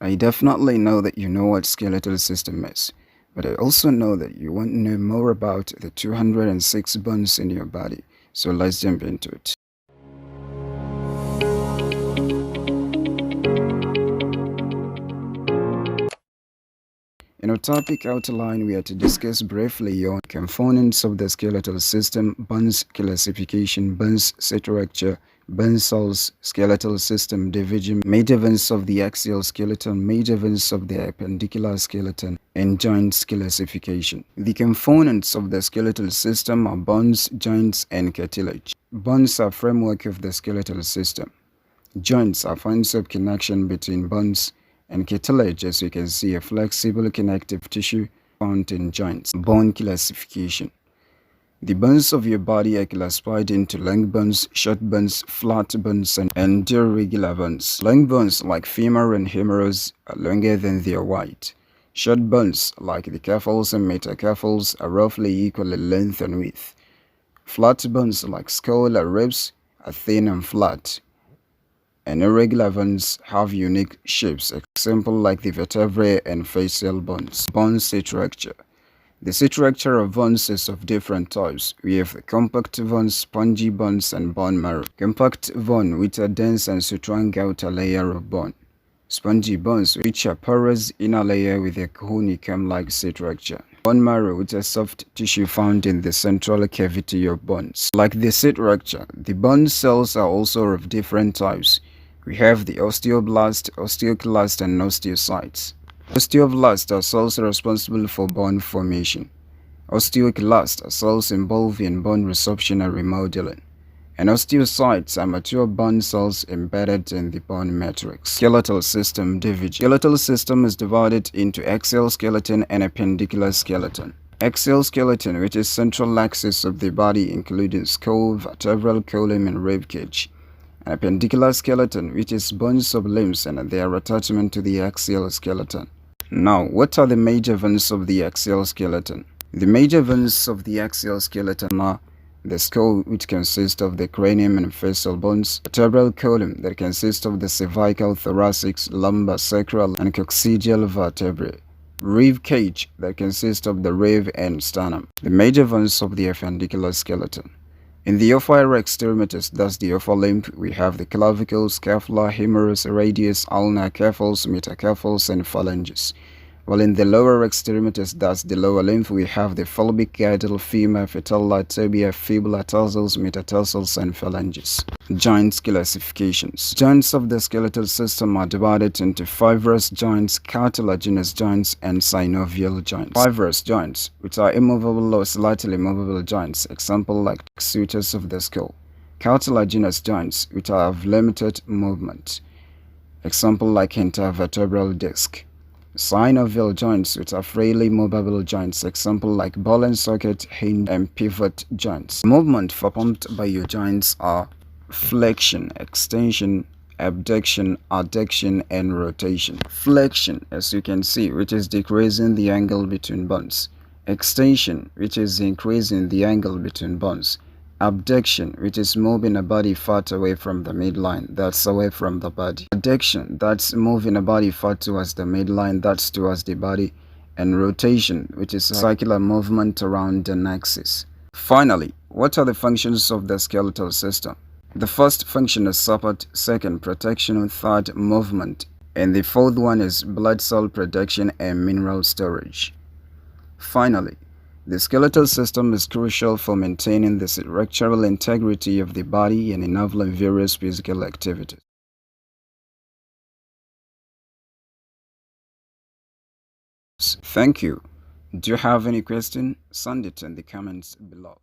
I definitely know that you know what skeletal system is, but I also know that you want to know more about the 206 bones in your body. So let's jump into it. In our topic outline, we are to discuss briefly on components of the skeletal system, bones classification, bones structure, bone cells, skeletal system division, major veins of the axial skeleton, major veins of the appendicular skeleton, and joints classification. The components of the skeletal system are bones, joints, and cartilage. Bones are framework of the skeletal system. Joints are points of connection between bones, and cartilage, as you can see, a flexible connective tissue found in joints. Bone classification. The bones of your body are classified into long bones, short bones, flat bones, and irregular bones. Long bones like femur and humerus are longer than their width. Short bones like the carpals and metacarpals are roughly equal in length and width. Flat bones like skull and ribs are thin and flat. And irregular bones have unique shapes, example like the vertebrae and facial bones. Bone structure. The structure of bones is of different types. We have the compact bones, spongy bones, and bone marrow. Compact bone with a dense and strong outer layer of bone. Spongy bones which are porous inner layer with a honeycomb-like structure. Bone marrow with a soft tissue found in the central cavity of bones. Like the structure, the bone cells are also of different types. We have the osteoblast, osteoclast, and osteocytes. Osteoblasts are cells responsible for bone formation. Osteoclasts are cells involved in bone resorption and remodeling. And osteocytes are mature bone cells embedded in the bone matrix. Skeletal system division. Skeletal system is divided into axial skeleton and appendicular skeleton. Axial skeleton, which is central axis of the body, including skull, vertebral column, and rib cage. An appendicular skeleton, which is bones of limbs and their attachment to the axial skeleton. Now, what are the major veins of the axial skeleton? The major veins of the axial skeleton are the skull, which consists of the cranium and facial bones, vertebral column that consists of the cervical, thoracic, lumbar, sacral, and coccygeal vertebrae, rib cage that consists of the rib and sternum. The major veins of the appendicular skeleton. In the upper extremities, that's the upper limb, we have the clavicle, scapula, humerus, radius, ulnar, carpals, metacarpals, and phalanges. While in the lower extremities, that's the lower limb, we have the fulvic girdle, femur, patella, tibia, fibula, tarsals, metatarsals, and phalanges. Joints classifications. Joints of the skeletal system are divided into fibrous joints, cartilaginous joints, and synovial joints. Fibrous joints, which are immovable or slightly movable joints, example like sutures of the skull. Cartilaginous joints, which are of limited movement, example like intervertebral disc. Synovial joints, which are freely movable joints, example like ball and socket, hinge, and pivot joints. Movement performed by your joints are flexion, extension, abduction, adduction, and rotation. Flexion, as you can see, which is decreasing the angle between bones. Extension, which is increasing the angle between bones. Abduction, which is moving a body far away from the midline, that's away from the body. Adduction, that's moving a body far towards the midline, that's towards the body. And rotation, which is circular movement around an axis. Finally, what are the functions of the skeletal system? The first function is support, second protection, third movement, and the fourth one is blood cell production and mineral storage. Finally, the skeletal system is crucial for maintaining the structural integrity of the body and enabling various physical activities. Thank you. Do you have any question? Send it in the comments below.